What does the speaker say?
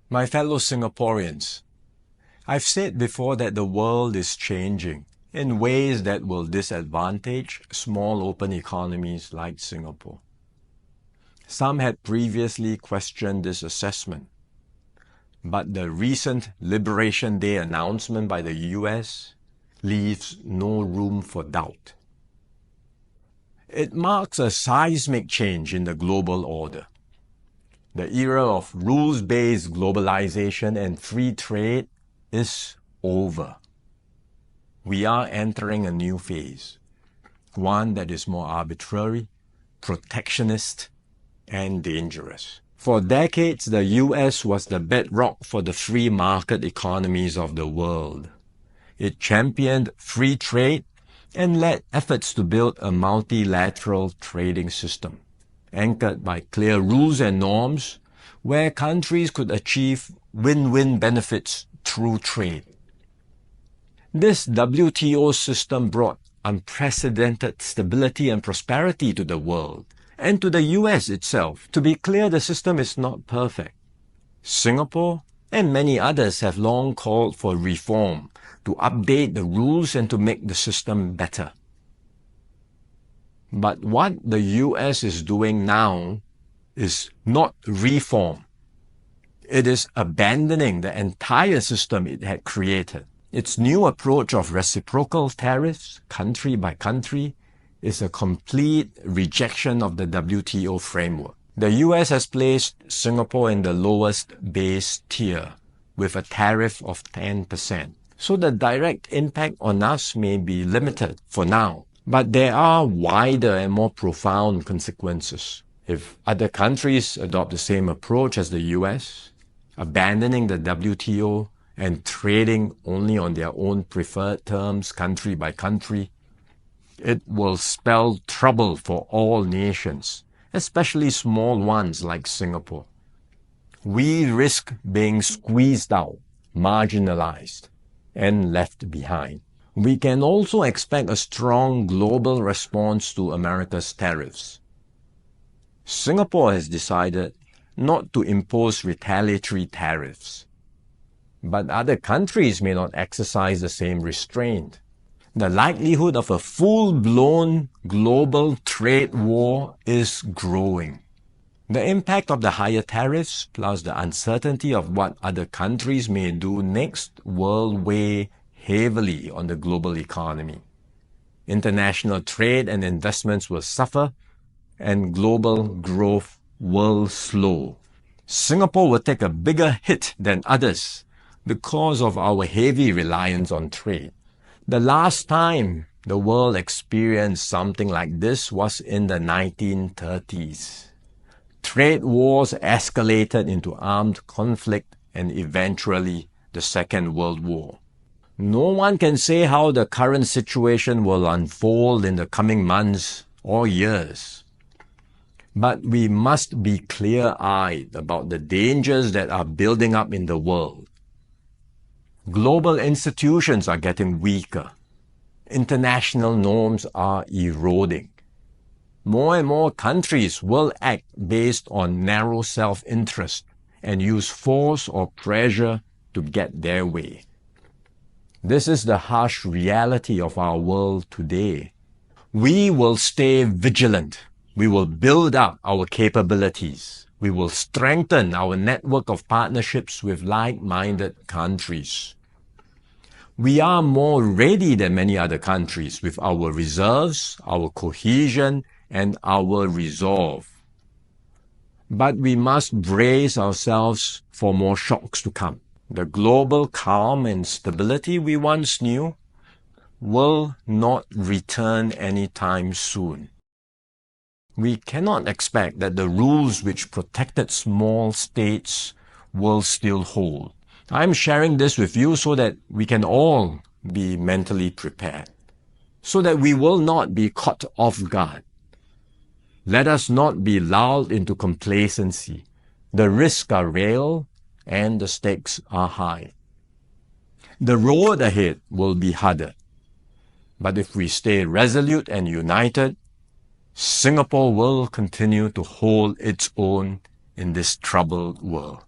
My fellow Singaporeans, I've said before that the world is changing in ways that will disadvantage small open economies like Singapore. Some had previously questioned this assessment, but the recent Liberation Day announcement by the US leaves no room for doubt. It marks a seismic change in the global order. The era of rules-based globalization and free trade is over. We are entering a new phase, one that is more arbitrary, protectionist, and dangerous. For decades, the US was the bedrock for the free market economies of the world. It championed free trade and led efforts to build a multilateral trading system, anchored by clear rules and norms, where countries could achieve win-win benefits through trade. This WTO system brought unprecedented stability and prosperity to the world, and to the US itself. To be clear, the system is not perfect. Singapore and many others have long called for reform, to update the rules and to make the system better. But what the US is doing now is not reform. It is abandoning the entire system it had created. Its new approach of reciprocal tariffs, country by country, is a complete rejection of the WTO framework. The US has placed Singapore in the lowest base tier with a tariff of 10%. So the direct impact on us may be limited for now, but there are wider and more profound consequences. If other countries adopt the same approach as the US, abandoning the WTO and trading only on their own preferred terms country by country, it will spell trouble for all nations, especially small ones like Singapore. We risk being squeezed out, marginalized, and left behind. We can also expect a strong global response to America's tariffs. Singapore has decided not to impose retaliatory tariffs, but other countries may not exercise the same restraint. The likelihood of a full-blown global trade war is growing. The impact of the higher tariffs, plus the uncertainty of what other countries may do next, will weigh heavily on the global economy. International trade and investments will suffer, and global growth will slow. Singapore will take a bigger hit than others because of our heavy reliance on trade. The last time the world experienced something like this was in the 1930s. Trade wars escalated into armed conflict and eventually the Second World War. No one can say how the current situation will unfold in the coming months or years. But we must be clear-eyed about the dangers that are building up in the world. Global institutions are getting weaker. International norms are eroding. More and more countries will act based on narrow self-interest and use force or pressure to get their way. This is the harsh reality of our world today. We will stay vigilant. We will build up our capabilities. We will strengthen our network of partnerships with like-minded countries. We are more ready than many other countries with our reserves, our cohesion, and our resolve. But we must brace ourselves for more shocks to come. The global calm and stability we once knew will not return anytime soon. We cannot expect that the rules which protected small states will still hold. I'm sharing this with you so that we can all be mentally prepared, so that we will not be caught off guard. Let us not be lulled into complacency. The risks are real and the stakes are high. The road ahead will be harder. But if we stay resolute and united, Singapore will continue to hold its own in this troubled world.